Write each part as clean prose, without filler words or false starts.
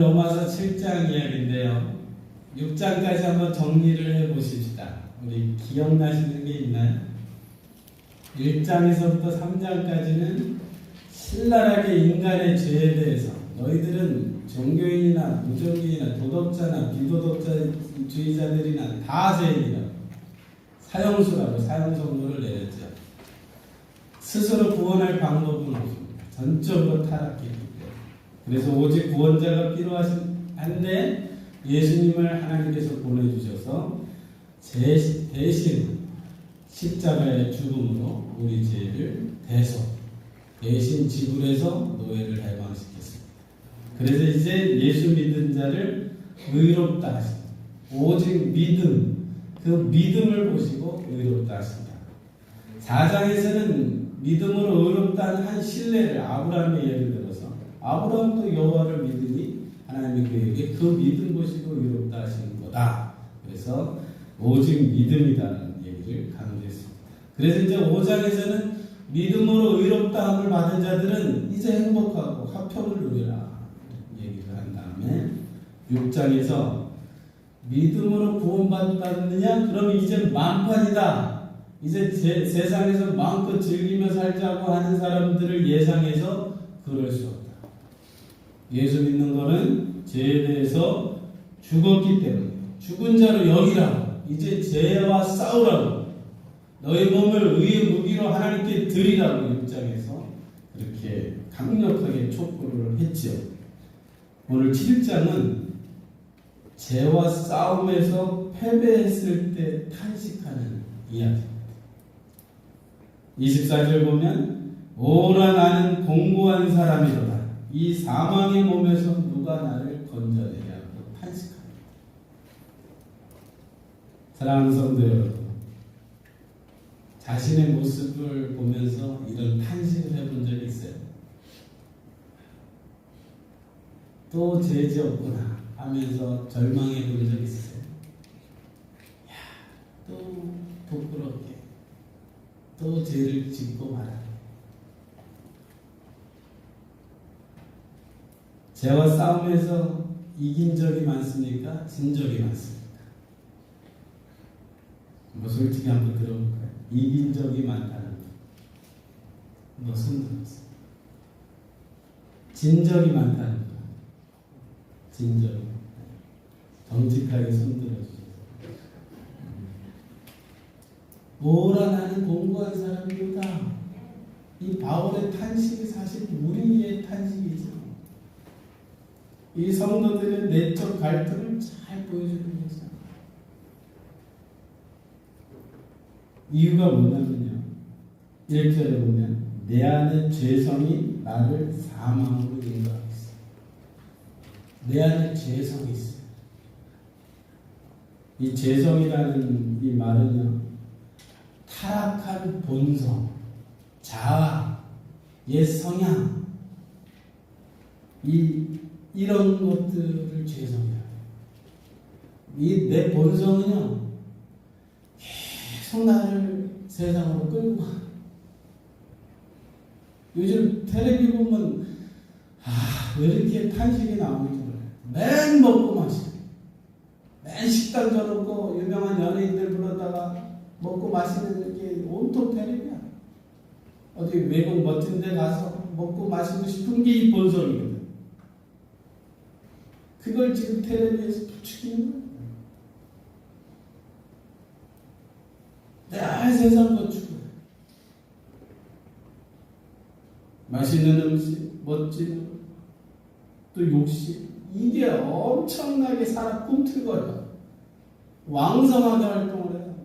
로마서 7장 이야기인데요. 6장까지 한번 정리를 해보십시다. 우리 기억나시는 게 있나요? 1장에서부터 3장까지는 신랄하게 인간의 죄에 대해서 너희들은 종교인이나 무종교인이나 도덕자나 비도덕주의자들이나 다 죄인이라고 사형수라고 사형선고를 내렸죠. 스스로 구원할 방법은 없습니다. 전적으로 타락했기 때문에. 그래서 오직 구원자가 필요한데 예수님을 하나님께서 보내주셔서 대신 십자가의 죽음으로 우리 죄를 대신 지불해서 노예를 해방시켰습니다. 그래서 이제 예수 믿은 자를 의롭다 하십니다. 오직 믿음, 그 믿음을 보시고 의롭다 하신다. 4장에서는 믿음으로 의롭다는 한 신뢰를 아브라함의 예를 들어서 아브라함도 여호와를 믿으니 하나님이 그에게 그 믿음 보시고 의롭다 하시는 거다. 그래서 오직 믿음이다라는 얘기를 강조했습니다. 그래서 이제 5장에서는 믿음으로 의롭다함을 받은 자들은 이제 행복하고 화평을 누리라 얘기를 한 다음에 6장에서 믿음으로 구원받느냐? 그럼 이제 만판이다. 이제 세상에서 마음껏 즐기며 살자고 하는 사람들을 예상해서 그럴 수 없다. 예수 믿는 거는 죄에 대해서 죽었기 때문에 죽은 자로 여기라고 이제 죄와 싸우라고 너희 몸을 의의 무기로 하나님께 드리라고 입장에서 그렇게 강력하게 촉구를 했죠. 오늘 7장은 죄와 싸움에서 패배했을 때 탄식하는 이야기입니다. 24절 보면 오라 나는 공고한 사람이로다. 이 사망의 몸에서 누가 나를 건져내냐고 탄식합니다. 사랑하는 성도 여러분, 자신의 모습을 보면서 이런 탄식을 해본 적이 있어요? 또 죄지 없구나 하면서 절망해 본 적이 있어요? 또 부끄럽게 또 죄를 짓고 말아요. 죄와 싸움에서 이긴 적이 많습니까? 진 적이 많습니까? 뭐 솔직히 한번 들어볼까요? 이긴 적이 많다는 거. 손 들었어요. 진 적이 많다는 거. 진 적이. 정직하게 손 들어주세요. 오라 나는 공고한 사람이다. 이 바울의 탄식이 사실 우리의 탄식이죠. 이 성도들의 내적 갈등을 잘 보여주는 거죠. 이유가 뭐냐면요. 1절에 보면 내 안에 죄성이 나를 사망으로 인도하고 있어요. 내 안에 죄성이 있어요. 이 죄성이라는 이 말은요. 타락한 본성, 자아, 옛 성향 이런 것들을 죄성이라고 해요. 내 본성은요 계속 나를 세상으로 끌고 가. 요즘 텔레비 보면 왜 이렇게 탄식이 나오는지 몰라요. 맨 먹고 마시고 맨 식당 저놓고 유명한 연예인들 불렀다가 먹고 마시는 게 온통 텔레비야. 어디 외국 멋진 데 가서 먹고 마시고 싶은 게 이 본성이거든. 그걸 지금 텔레비에서 부추기는 거야. 늘 세상 거추고 맛있는 음식, 멋진 또 욕심 이게 엄청나게 살아 꿈틀거려. 왕성하게 활동을 해요.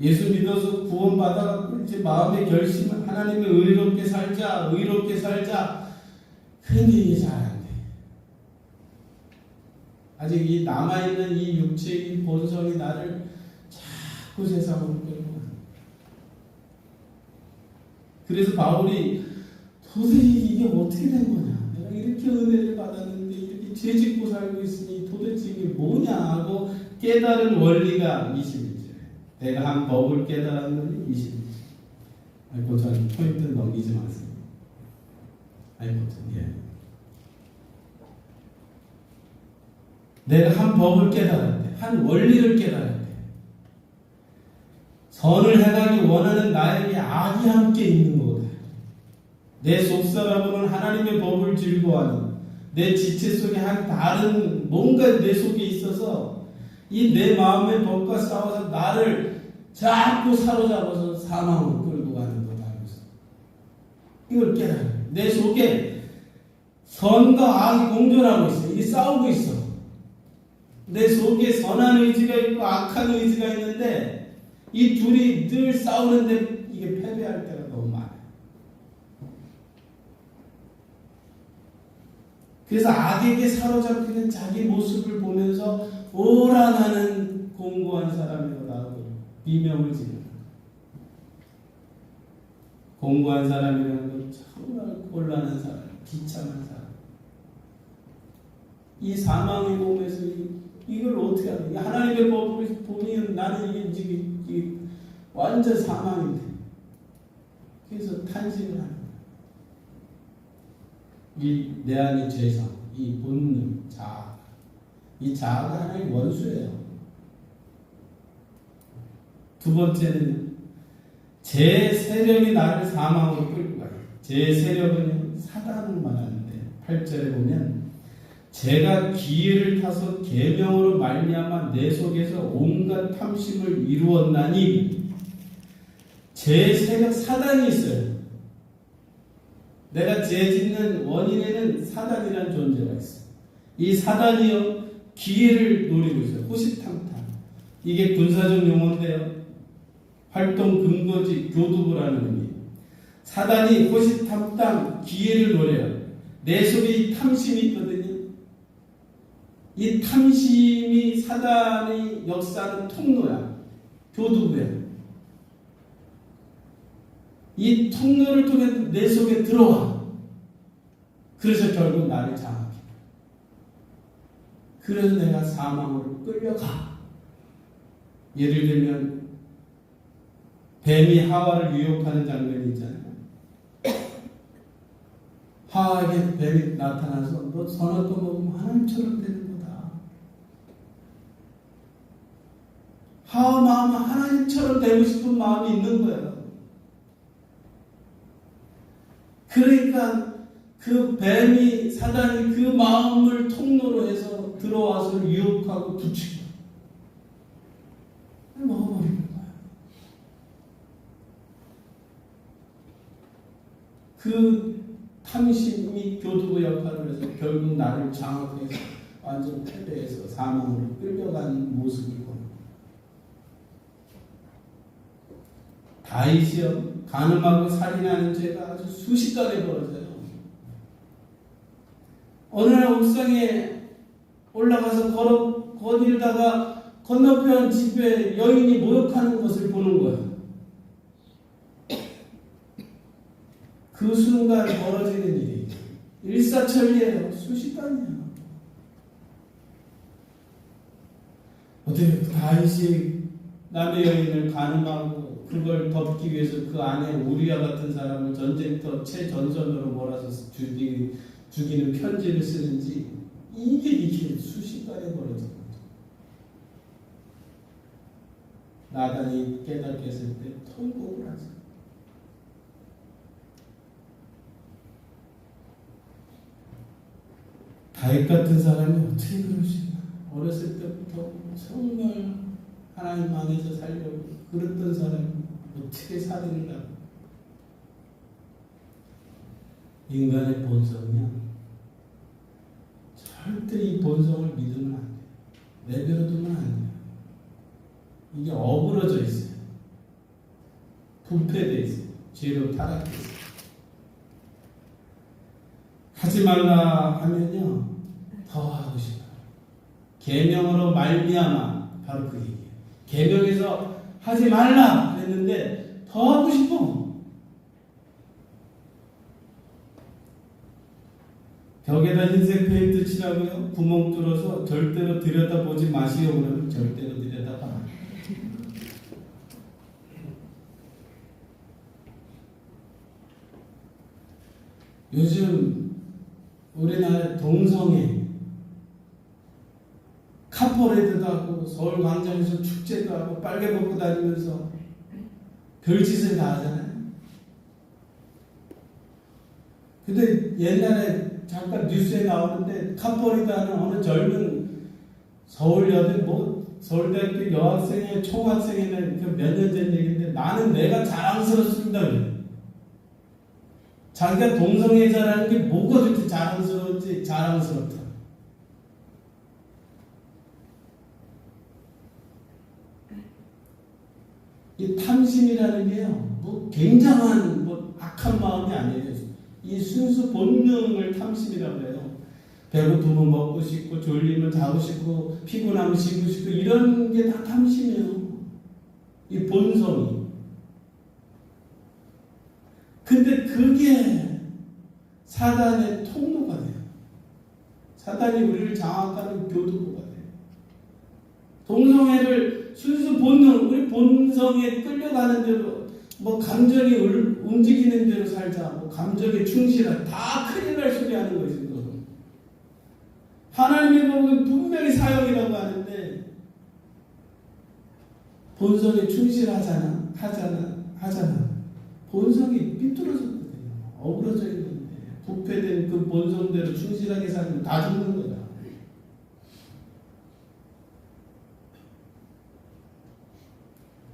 예수 믿어서 구원받아갖고 이제 마음의 결심은 하나님의 의롭게 살자. 그런데 이게 잘 안 돼. 아직 이 남아있는 이 육체의 본성이 나를 자꾸 세상으로 끌고 가. 그래서 바울이 도대체 이게 어떻게 된 거냐. 내가 이렇게 은혜를 받았는데 이렇게 죄 짓고 살고 있으니 도대체 이게 뭐냐 하고 깨달은 원리가 21절. 내가 한 법을 깨달았느니 21절. 아이고, 전 포인트 넘기지 마세요. 아이고, 예. 내가 한 법을 깨달을 때, 한 원리를 깨달을 때, 선을 행하기 원하는 나에게 악이 함께 있는 거거든. 내 속사람은 하나님의 법을 즐거워하는 내 지체 속에 한 다른 뭔가 내 속에 있어서 이 내 마음의 법과 싸워서 나를 자꾸 사로잡아서 사망으로 끌고 가는 거다. 이걸 깨달아요. 내 속에 선과 악이 공존하고 있어. 이게 싸우고 있어. 내 속에 선한 의지가 있고 악한 의지가 있는데 이 둘이 늘 싸우는데 이게 패배할 때가 너무 많아요. 그래서 악에게 사로잡히는 자기 모습을 보면서 오라 나는 공고한 사람이라고 비명을 지르는 공고한 사람이라는 건 정말 곤란한 사람, 비참한 사람. 이 사망의 몸에서 이걸 어떻게 하는 거야? 하나님의 법을 보면 나는 이게 완전 사망인데. 그래서 탄식을 하는 거야. 이 내 안의 죄성, 이 본능, 자아. 이 자아가 하나의 원수예요. 두 번째는 제 세력이 나를 사망으로 끌고 가요. 제 세력은 사단을 말하는데 8절에 보면 제가 기회를 타서 계명으로 말미암아 내 속에서 온갖 탐심을 이루었나니 제 세력 사단이 있어요. 내가 죄 짓는 원인에는 사단이라는 존재가 있어요. 이 사단이요 기회를 노리고 있어요. 호시탐탐. 이게 군사적 용어인데요. 활동 근거지 교두보라는 의미. 사단이 호시탐탐 기회를 노려요. 내 속에 이 탐심이 있거든요. 이 탐심이 사단의 역사는 통로야. 교두보야. 이 통로를 통해 내 속에 들어와. 그래서 결국 나를 장악해. 그래서 내가 사망으로 끌려가. 예를 들면 뱀이 하와를 유혹하는 장면이 있잖아요. 하와에게 뱀이 나타나서 너 선악과 먹으면 하나님처럼 되는 거다. 하와 마음은 하나님처럼 되고 싶은 마음이 있는 거예요. 그러니까 그 뱀이 사단이 그 마음을 통로로 해서 들어와서 유혹하고 부추겨 먹어버리는 거야. 그 탐심이 교두보 역할을 해서 결국 나를 장악해서 완전 패배해서 사망으로 끌려가는 모습을 보는 거야. 다윗이요 간음하고 살인하는 죄가 아주 수시간에 벌어져요. 어느 날 옥상에 올라가서 거닐다가 건너편 집에 여인이 모욕하는 것을 보는 거예요. 그 순간 벌어지는 일이 일사천리예요. 수시간이야. 어떻게 다윗이 남의 여인을 간음하고 그걸 덮기 위해서 그 안에 우리와 같은 사람을 전쟁터 최전선으로 몰아서 죽이는 편지를 쓰는지 이게 이렇게 수시간에 벌어진 거죠. 나단이 깨닫게 했을 때 통곡을 하죠. 다윗 같은 사람이 어떻게 그럴 수 있나? 어렸을 때부터 정말 하나님 안에서 살려고 그랬던 사람이 어떻게 살인을 하고. 인간의 본성이야. 절대 이 본성을 믿으면 안 돼. 내버려두면 안 돼. 이게 어그러져 있어요. 부패되어 있어요. 죄로 타락해 있어요. 하지 말라 하면요 더 하고 싶어요. 계명으로 말미암아 바로 그 얘기예요. 계명에서 하지 말라 그랬는데 더 하고 싶어. 벽에다 흰색 페인트 칠하고요 구멍 뚫어서 절대로 들여다보지 마시오 그러면 절대로 들여다봐. 요즘 우리나라 동성애 캄퍼레이드도 하고 서울 광장에서 축제도 하고 빨개 벗고 다니면서 별짓을 다 하잖아요. 근데 옛날에 잠깐 뉴스에 나오는데 캄퍼레이드 하는 어느 젊은 서울 여대 서울대학교 여학생의 총학생회는 몇 년 전 얘기인데 나는 내가 자랑스럽습니다. 자기가 동성애자라는 게 뭐가 그렇게 자랑스러운지 자랑스럽다. 이 탐심이라는 게요, 뭐 굉장한 악한 마음이 아니에요. 이 순수 본능을 탐심이라고 해요. 배고프면 먹고 싶고, 졸리면 자고 싶고, 피곤하면 쉬고 싶고, 이런 게 다 탐심이에요. 이 본성이. 근데 그게 사단의 통로가 돼요. 사단이 우리를 장악하는 교두보가 돼요. 동성애를 순수 본능, 우리 본성에 끌려가는 대로, 감정이 움직이는 대로 살자, 감정에 충실하자, 다 큰일 날 소리 하는 거죠. 하나님의 법은 분명히 사역이라고 하는데, 본성에 충실하잖아. 본성이 삐뚤어졌거든요. 어그러져 있는데, 부패된 그 본성대로 충실하게 살면 다 죽는 거다.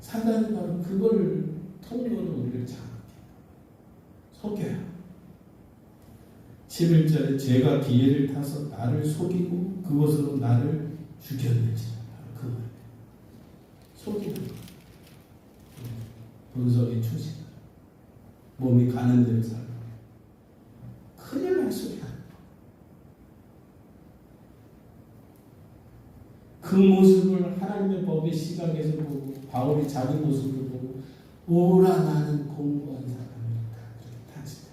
사단이 바로 그걸 통로로 우리를 장악해요. 속여요. 11절에 죄가 기회를 타서 나를 속이고 그것으로 나를 죽였는지 바로 그 말이에요. 속이는 거. 본성의 초식. 몸이 가는 대로 살고 큰일 날 소리야. 그 모습을 하나님의 법의 시각에서 보고 바울이 자기 모습을 보고 오라 나는 공부한 사람이다. 그렇게 타지다.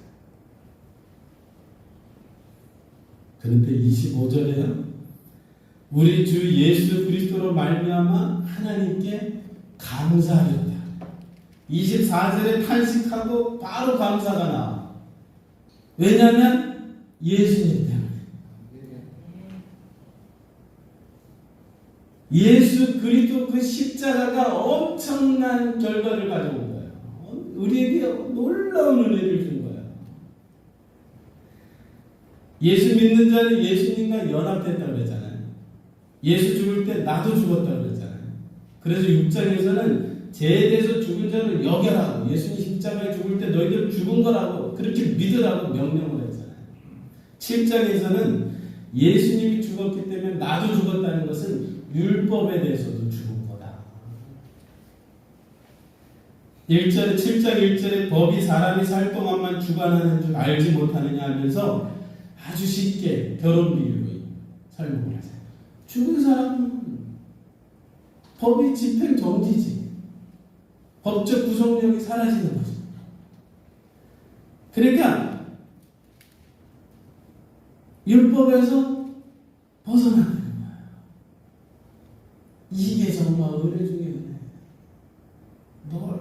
그런데 25절에요. 우리 주 예수 그리스도로 말미암아 하나님께 감사하였다. 24절에 탄식하고 바로 감사가 나와. 왜냐하면 예수님 때문에. 예수 그리스도 그 십자가가 엄청난 결과를 가져온 거예요. 우리에게 놀라운 은혜를 준 거예요. 예수 믿는 자는 예수님과 연합됐다고 그랬잖아요. 예수 죽을 때 나도 죽었다고 그랬잖아요. 그래서 6장에서는 죄에 대해서 죽은 자를 여겨라고, 예수님 십자가에 죽을 때 너희들 죽은 거라고 그렇게 믿으라고 명령을 했잖아요. 7장에서는 예수님이 죽었기 때문에 나도 죽었다는 것은 율법에 대해서도 죽은 거다. 7장 1절에 법이 사람이 살 동안만 주관하는 줄 알지 못하느냐 하면서 아주 쉽게 결혼 비유로 설명을 하세요. 죽은 사람은 법이 집행 정지지. 법적 구속력이 사라지는 거죠. 그러니까 율법에서 벗어나는 거예요. 이게 정말 은혜 중에 은혜.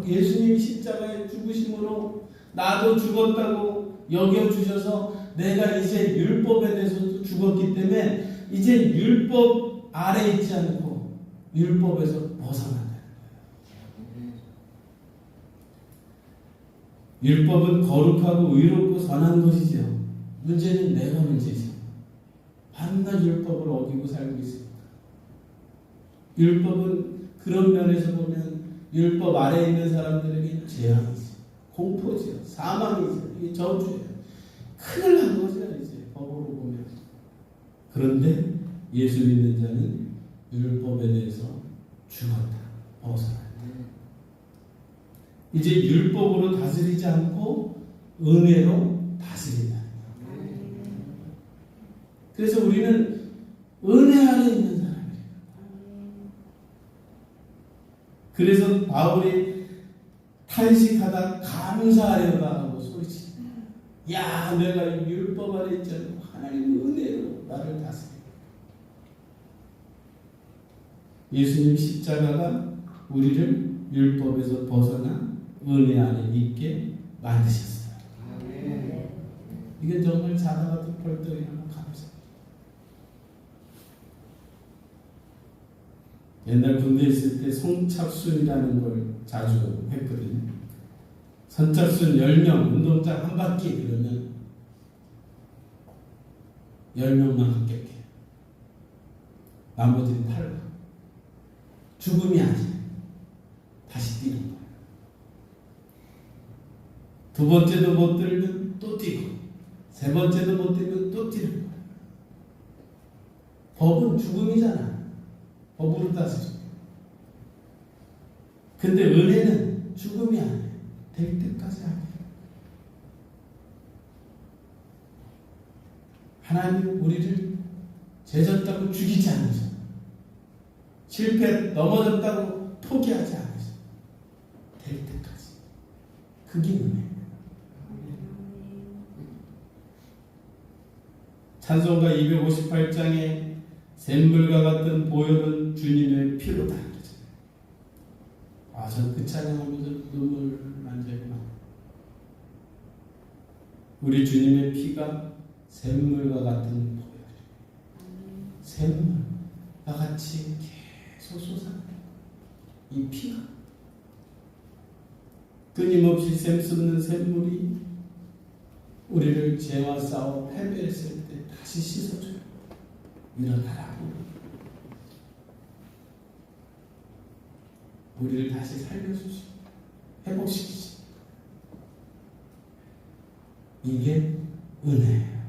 예수님이 십자가에 죽으심으로 나도 죽었다고 여겨주셔서 내가 이제 율법에 대해서도 죽었기 때문에 이제 율법 아래 있지 않고 율법에서 벗어난다는 거예요. 율법은 거룩하고 의롭고 선한 것이죠. 문제는 내가 문제죠. 밤낮 율법을 어기고 살고 있습니다. 율법은 그런 면에서 보면 율법 아래에 있는 사람들에게 재앙이죠. 공포죠. 사망이죠. 이게 저주예요. 큰일 난 거죠. 이제 법으로 보면. 그런데 예수 믿는 자는 율법에 대해서 죽었다. 벗어났다. 이제 율법으로 다스리지 않고 은혜로 다스린다. 그래서 우리는 은혜 아래 있는 사람이에요. 그래서 바울이 탄식하다 감사하려다 하고 소리치. 야, 내가 율법 아래 있지 않고 하나님의 은혜로 나를 다스려. 예수님 십자가가 우리를 율법에서 벗어나 은혜 안에 있게 만드셨어요. 이게 정말 자다가도 벌떡 일어나 감사합니다. 옛날 군대에 있을 때 선착순이라는 걸 자주 했거든요. 선착순 10명 운동장 한 바퀴 그러면 10명만 합격해요. 나머지는 탈락. 죽음이 아니에요. 다시 뛰는 거예요. 두 번째도 못 뛰면 또 뛰고, 세 번째도 못 뛰면 또 뛰는 거예요. 법은 죽음이잖아. 법으로 따지죠. 근데 은혜는 죽음이 아니에요. 될 때까지 아니에요. 하나님 우리를 죄졌다고 죽이지 않으셔. 실패 넘어졌다고 포기하지 않으셔. 될 때까지. 그게 은혜예요. 찬송가 258장에 샘물과 같은 보혈은 주님의 피로다. 아, 전 그 찬양하면서 눈물 난 적이 많아요. 우리 주님의 피가 샘물과 같은 보혈. 샘물과 같이 계속 솟아나요. 이 피가 끊임없이 샘솟는 샘물이 우리를 죄와 싸워 패배했을 때 다시 씻어줘요. 일어나라고. 우리를 다시 살려주시고 회복시키시고. 이게 은혜예요.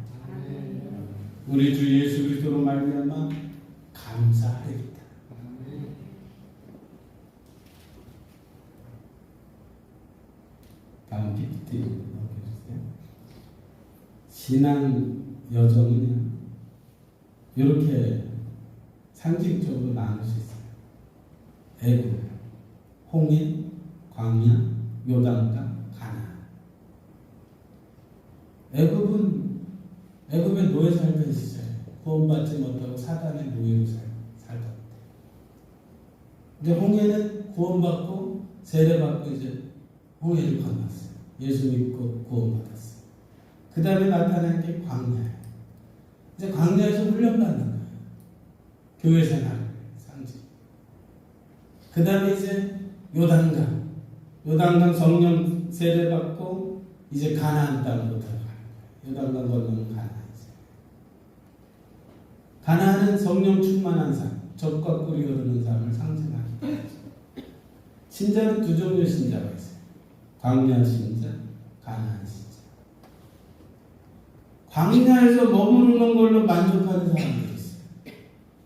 우리 주 예수 그리스도로 말미암아 감사하리이다. 다음 PPT 넘겨주세요. 신앙 여정은 이렇게 상징적으로 나눌 수 있어요. 애굽, 홍해, 광야, 요단강, 가나안. 애굽의 노예 살던 시절, 구원받지 못하고 사단의 노예로 살던 때. 근데 홍해는 구원받고 세례받고 이제 홍해를 건넜어요. 예수 믿고 구원받았어요. 그 다음에 나타난 게 광야예요. 이제 광야에서 훈련받는 거예요. 교회 생활 상징. 그 다음에 이제 요단강 성령 세례받고 이제 가나안 땅으로 들어가는 거예요. 요단강 건너면 가나안이죠. 가나안은 성령 충만한 삶, 젖과 꿀이 흐르는 삶을 상징하기도 하죠. 신자는 두 종류의 신자가 있어요. 광야 신자, 가나안 신자. 광야에서 머무르는 걸로 만족하는 사람들이 있어요.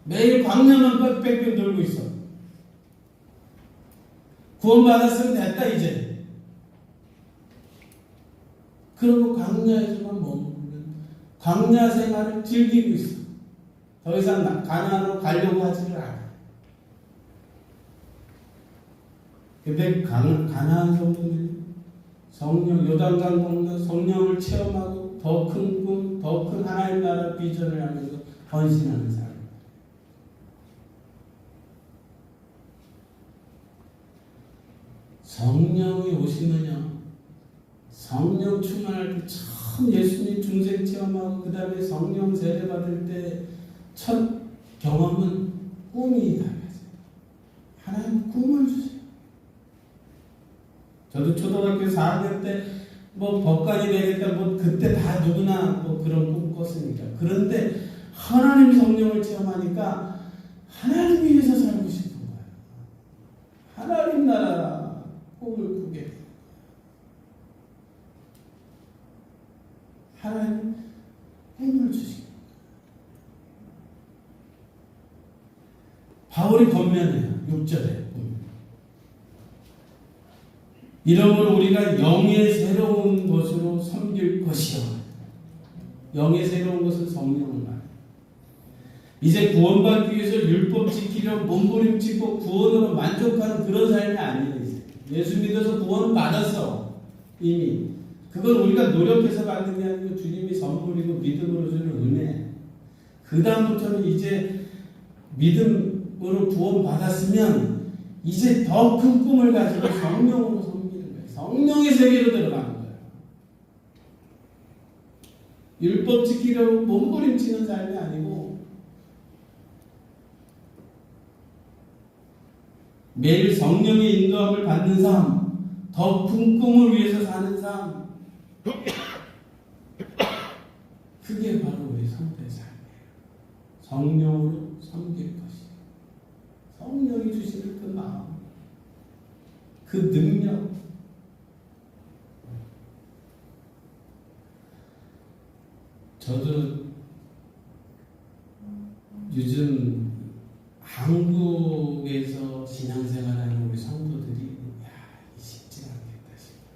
매일 광야만 빽빽 돌고 있어. 구원받았으면 됐다 이제. 그러고 광야에서만 머무르는 광야 생활을 즐기고 있어. 더 이상 가나안으로 가려고 하지를 않아. 근데 가나안 성도는 성령, 요단강 건너 성령을 체험하고 더 큰 꿈, 더 큰 하나님 나라 비전을 하면서 헌신하는 사람. 성령이 오시면요, 성령 충만할 때 처음 예수님 중생 체험하고 그 다음에 성령 세례 받을 때 첫 경험은 꿈이 달라져요. 하나님 꿈을 주세요. 저도 초등학교 4학년 때 뭐 법관이 되겠다, 뭐 그때 다 누구나 뭐 그런 꿈 꿨으니까. 그런데 하나님 성령을 체험하니까 하나님 위해서 살고 싶은 거예요. 하나님 나라 꿈을 꾸게 돼요. 하나님 꿈을 주시고. 바울이 권면해요. 6절에 이러므로 우리가 영의 새로운 것으로 섬길 것이요. 영의 새로운 것은 성령을 말해요. 이제 구원받기 위해서 율법 지키려 몸부림치고 구원으로 만족하는 그런 삶이 아니에요. 이제. 예수 믿어서 구원을 받았어. 이미. 그건 우리가 노력해서 받는 게 아니고 주님이 선물이고 믿음으로 주는 은혜. 그 다음부터는 이제 믿음으로 구원받았으면 이제 더 큰 꿈을 가지고 성령으로 섬기는 거예요. 성령의 세계로 들어가는 거예요. 율법 지키려고 몸부림치는 삶이 아니고 매일 성령의 인도함을 받는 삶, 더 큰 꿈을 위해서 사는 삶, 그게 바로 우리 성도의 삶이에요. 성령으로 섬길 것이에요. 성령이 주시는 그 마음, 그 능력. 저도 요즘 한국에서 신앙생활하는 우리 성도들이 쉽지 않겠다 싶어요.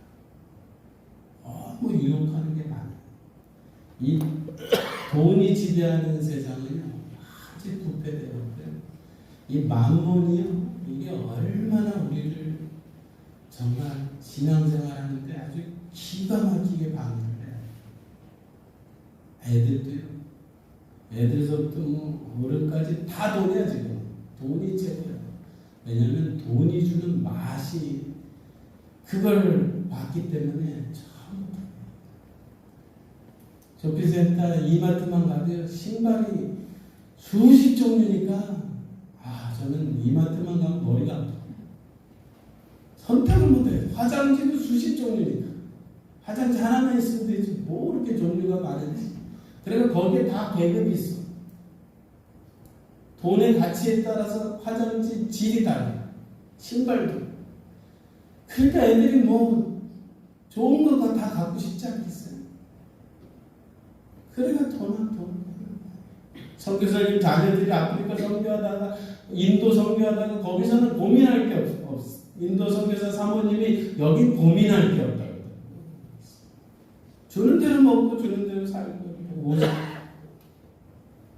너무 유혹하는 게 많아요. 이 돈이 지배하는 세상은요 아주 부패되었고요. 이 만몬이요 이게 얼마나 우리를 정말 신앙생활하는데 아주 기가 막히게 방해를 해요. 애들도요. 애들서부터 어른까지 다 돈이야 지금. 돈이 최고야. 왜냐하면 돈이 주는 맛이 그걸 봤기 때문에 참. 쇼핑센터 이마트만 가도요 신발이 수십 종류니까 저는 이마트만 가면 머리가 아파. 선택을 못해요. 화장지도 수십 종류니까. 화장지 하나만 있으면 되지 뭐 이렇게 종류가 많은지. 그래서 거기에 다 계급이 있어. 돈의 가치에 따라서 화장지 질이 달라요. 신발도. 그러니까 애들이 뭐 좋은 거 다 갖고 싶지 않겠어요. 그러니까 돈. 선교사님 자녀들이 아프리카 선교하다가 인도 선교하다가 거기서는 고민할 게 없어. 인도 선교사 사모님이 여기 고민할 게 없다고. 주는 대로 먹고 주는 대로 살고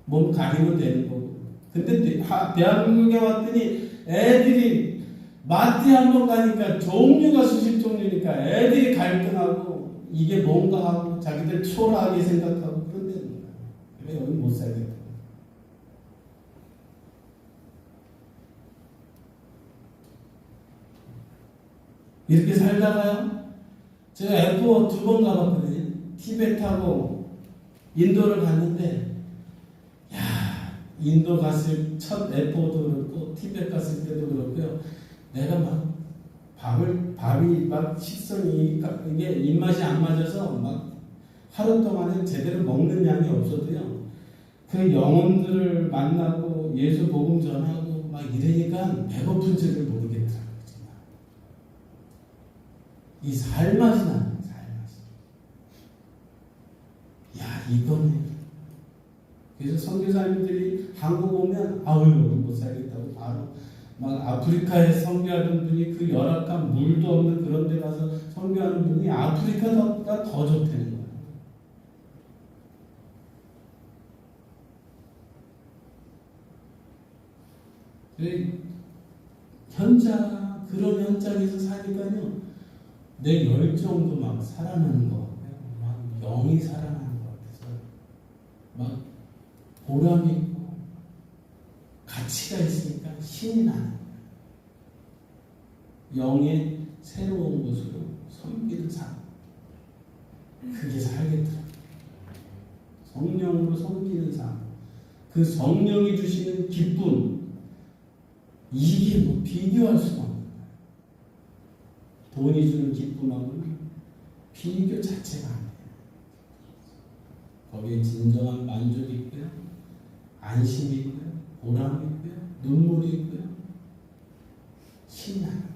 몸 가리면 되는 거고. 근데 대한민국에 왔더니 애들이 마트 한번 가니까 종류가 수십 종류니까 애들이 갈등하고 이게 뭔가 하고 자기들 초라하게 생각하고 그런다는 거야. 그래 여기 못 살겠다. 이렇게 살다가요. 제가 에포 2번 가봤거든요. 티베트하고 인도를 갔는데 인도 갔을 첫 에포도 그렇고 티베트 갔을 때도 그렇고요. 내가 막 밥이 막 식성이 이게 입맛이 안 맞아서 막 하루 동안에 제대로 먹는 양이 없어도요. 그 영혼들을 만나고 예수 복음 전하고 막 이러니까 배고픈 줄을 모르겠더라고요. 이 살맛이 나요. 살맛이. 이거네. 그래서 선교사님들이 한국 오면 못 살겠다고 바로 막 아프리카에 선교하던 분이 그 열악한 물도 없는 그런 데 가서 선교하는 분이 아프리카가 더 좋다는 거예요. 그런 현장에서 사니까요 내 열정도 막 살아나는 것 같아요. 막 영이 살아나는 것 같아서 막 보람이 있고 가치가 있으니까 신이 나는 거예요. 영의 새로운 곳으로 섬기는 삶. 그게 살겠더라고요. 성령으로 섬기는 삶. 그 성령이 주시는 기쁨. 이게 뭐 비교할 수가 없는 거예요. 돈이 주는 기쁨하고는 비교 자체가 안 돼요. 거기에 진정한 만족이 있고요. 안심이 있고요. 보람이 있고요. 눈물이 있고요. 신나는 거예요.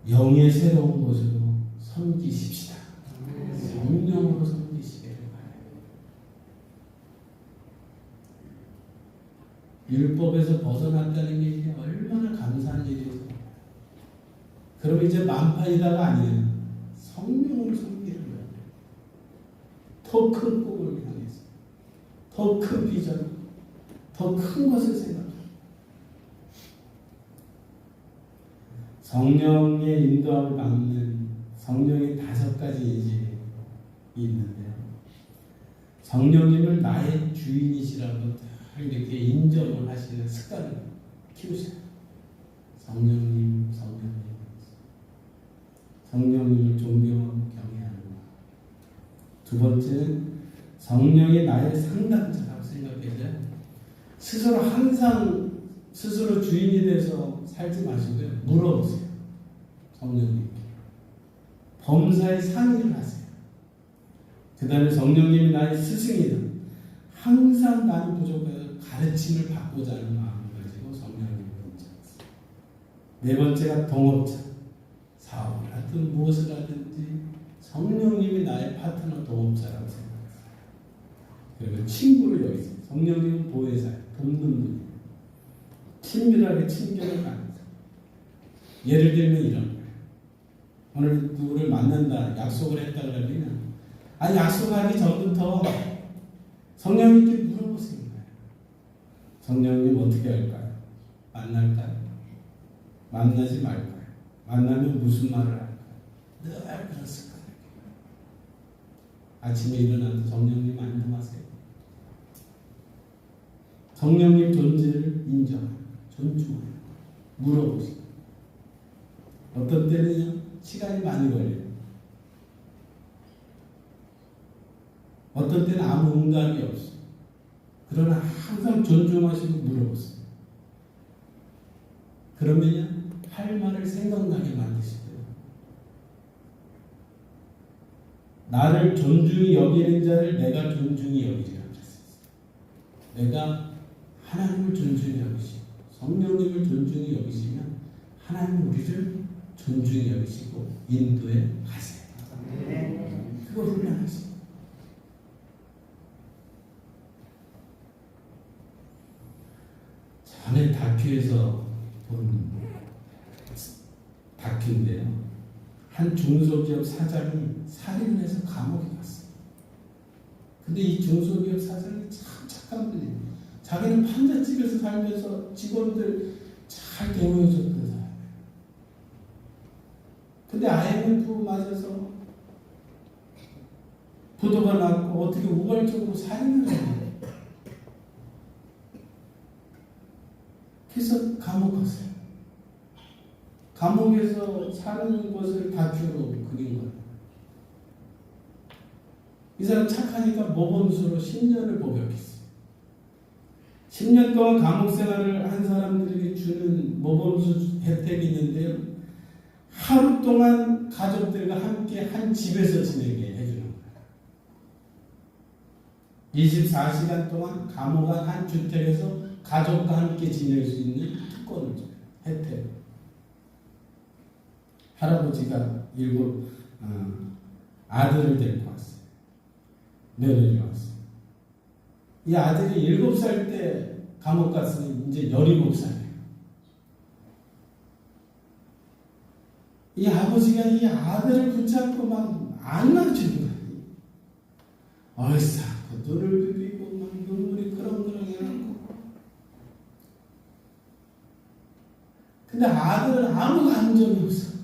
영의 새로운 곳으로 섬기십시다. 성령으로 섬기시기를 바라요. 율법에서 벗어났다는 게 이제 얼마나 감사한 일이에요. 그럼 이제 만판이다가 아니에요. 성령으로 섬기는 거예요. 더 큰 꿈을 향해서, 더 큰 비전, 더 큰 것을 생각합니다. 성령의 인도함을 받는 성령의 5가지 예제가 있는데요. 성령님을 나의 주인이시라고 이렇게 인정을 하시는 습관을 키우셔야 돼요. 성령님. 성령님을 존경하고 경외하는 것. 두 번째는 성령이 나의 상담자라고 생각해서요. 스스로 항상 스스로 주인이 돼서 살지 마시고요. 물어보세요. 성령님께. 범사에 상의를 하세요. 그 다음에 성령님이 나의 스승이다. 항상 나는 부족해서 가르침을 받고자 하는 마음을 가지고 성령님을 붙잡았어요. 네 번째가 동업자. 사업을 하든 무엇을 하든지 성령님이 나의 파트너 동업자라고 생각했어요. 그리고 친구를 여기세요. 성령님은 보혜사예요. 돕는 분이에요. 친밀하게 친견을 가는 사람. 예를 들면 이런 거예요. 오늘 누구를 만난다, 약속을 했다 그러면 아니 약속하기 전부터 성령님께 물어보세요. 성령님 어떻게 할까요? 만날까요? 만나지 말까요? 만나면 무슨 말을 할까요? 늘 그랬을 거예요. 아침에 일어나서 성령님 안녕하세요. 성령님 존재를 인정하고 존중하고 물어보시고 어떤 때는요 시간이 많이 걸려요. 어떤 때는 아무 응답이 없어요. 그러나 항상 존중하시고 물어보세요. 그러면요 할 말을 생각나게 만드시고요. 나를 존중히 여기는 자를 내가 존중히 여기리라 그랬어요. 내가 하나님을 존중히 여기시고 성령님을 존중히 여기시면 하나님 우리를 존중히 여기시고 인도에 가세요. 그거 훈련하세요. 전에 다큐에서 본 다큐인데요. 한 중소기업 사장이 살인을 해서 감옥에 갔어요. 근데 이 중소기업 사장이 참 착한 분이에요. 자기는 판잣집에서 살면서 직원들 잘 대우해줬던 사람이에요. 근데 IMF 맞아서 부도가 났고 어떻게 우발적으로 살인을 해요. 그래서 감옥 갔어요. 감옥에서 사는 것을 다큐로 그린 거예요. 이 사람 착하니까 모범수로 10년을 복역했어요. 10년 동안 감옥 생활을 한 사람들에게 주는 모범수 혜택이 있는데요. 하루 동안 가족들과 함께 한 집에서 지내게 해주는 거예요. 24시간 동안 감옥 안 한 주택에서 가족과 함께 지낼 수 있는 특권을 줘요. 혜택. 할아버지가 7 아들을 데리고 왔어요. 며느리가 왔어요. 이 아들이 7살 때 감옥 갔으니 이제 17살이에요. 이 아버지가 이 아들을 붙잡고 막 안아주는 거예요. 얼싸고 눈을 비비고 막 눈물이 그렁그렁 해갖고. 근데 아들은 아무 감정이 없어.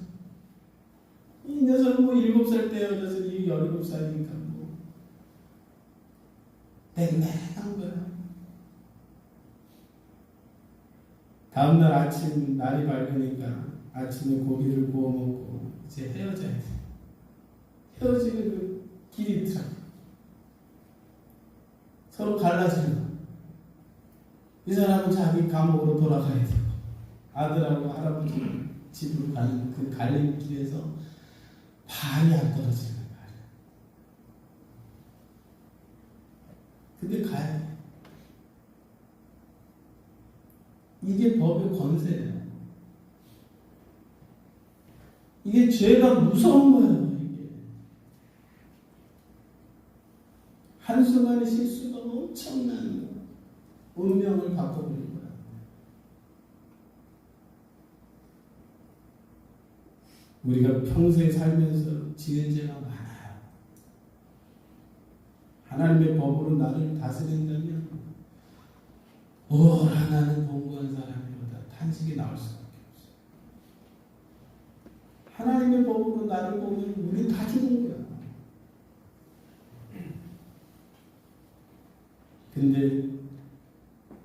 이 녀석은 뭐 7살 때 헤어져서 이 17살이니까 뭐 맹맹한 거야. 다음날 아침 날이 밝으니까 아침에 고기를 구워 먹고 이제 헤어져야 돼. 헤어지는 그 길이 있더라고. 서로 갈라지는 거야. 이 사람은 자기 감옥으로 돌아가야 되고 아들하고 할아버지 집으로 가는 그 갈림길에서 발이 안 떨어지는 거야. 근데 가야 돼. 이게 법의 권세예요. 이게 죄가 무서운 거예요. 이게 한순간의 실수가 엄청난 운명을 바꿔버린 거야. 우리가 평생 살면서 지은 죄가 많아요. 하나님의 법으로 나를 다스린다면 뭘 하나는 공부한 사람이보다 탄식이 나올 수밖에 없어요. 하나님의 법으로 나를 보면 우리 다 죽은 거야. 근데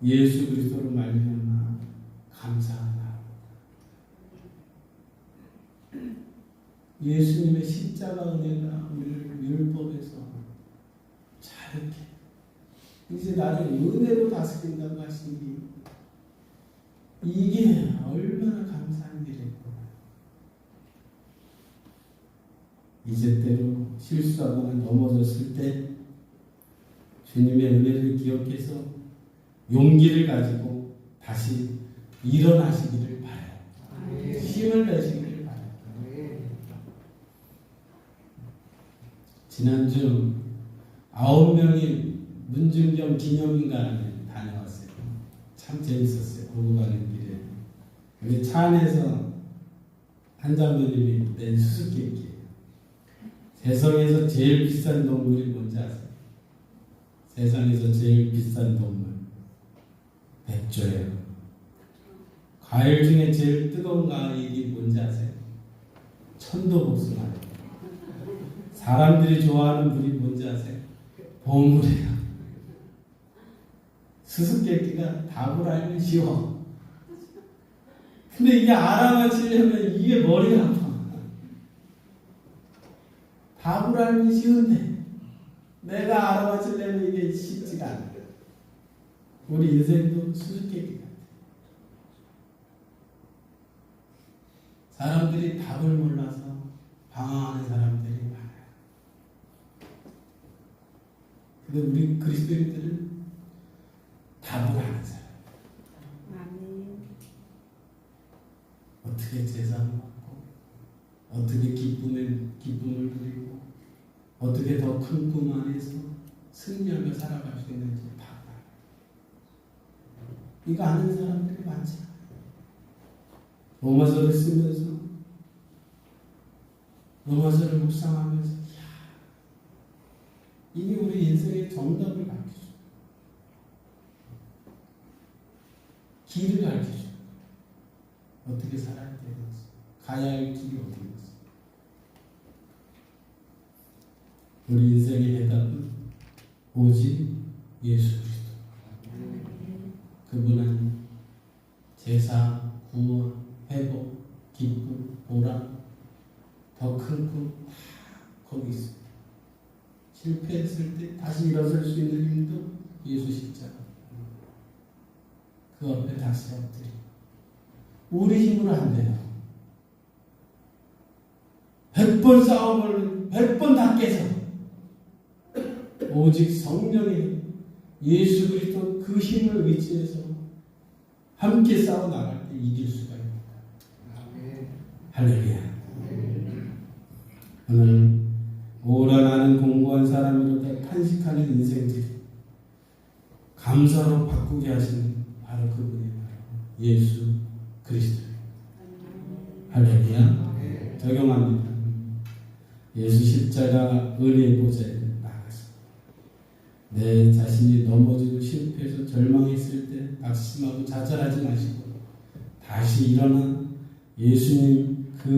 예수 그리스도로 말미암아 감사하다. 예수님의 십자가 은혜가 우리를 율법에서 잘 이제 나를 은혜로 다스린다고 하시니 이게 얼마나 감사한 일일까. 이제대로 실수하거나 넘어졌을 때 주님의 은혜를 기억해서 용기를 가지고 다시 일어나시기를 바라요. 힘을 내시기를 바라요. 지난주 9명이 문중경 기념인관에 다녀왔어요. 참 재밌었어요. 오고 가는 길에. 여기 차 안에서 한 장모님이 낸 수수께끼예요. 세상에서 제일 비싼 동물이 뭔지 아세요? 세상에서 제일 비싼 동물 백조예요. 과일 중에 제일 뜨거운 과일이 뭔지 아세요? 천도복숭아예요. 사람들이 좋아하는 물이 뭔지 아세요? 보물이에요. 수수께끼가 답을 알면 쉬워. 근데 이게 알아맞히려면 이게 머리가 아파. 답을 알면 쉬운데 내가 알아맞히려면 이게 쉽지가 않아. 우리 인생도 수수께끼 같아. 사람들이 답을 몰라서 방황하는 사람들이 많아요. 근데 우리 그리스도인들은 답을 아는 사람. 어떻게 제사를 받고, 어떻게 기쁨을 누리고, 어떻게 더 큰 꿈 안에서 승리하며 살아갈 수 있는지 다 알아요. 이거 아는 사람들이 많지 않아요. 로마서를 쓰면서, 로마서를 묵상하면서, 이게 우리 인생의 정답을 가르쳐줘. 길을 가르쳐줘. 어떻게 살아야 되는지, 가야 할 길이 어디인지. 우리 인생의 해답은 오직 예수 그리스도. 그분은 제사, 구원, 회복, 기쁨, 보람, 더 큰 꿈 다 거기 있습니다. 실패했을 때 다시 일어설 수 있는 힘도 예수 십자가. 그 앞에 다시 엎드리고. 우리 힘으로 안 돼요. 100번 싸움을 100번 다 깨서 오직 성령의 예수 그리스도 그 힘을 의지해서 함께 싸워 나갈 때 이길 수가 있습니다. 할렐루야. 오늘 오라 나는 공고한 사람이로다 탄식하는 인생들 감사로 바꾸게 하시는 바로 그분이 바로 예수 그리스도. 할렐루야. 적용합니다. 예수 십자가 은혜의 보좌에 나가서 내 자신이 넘어지고 실패해서 절망했을 때 낙심하고 좌절하지 마시고 다시 일어나 예수님 그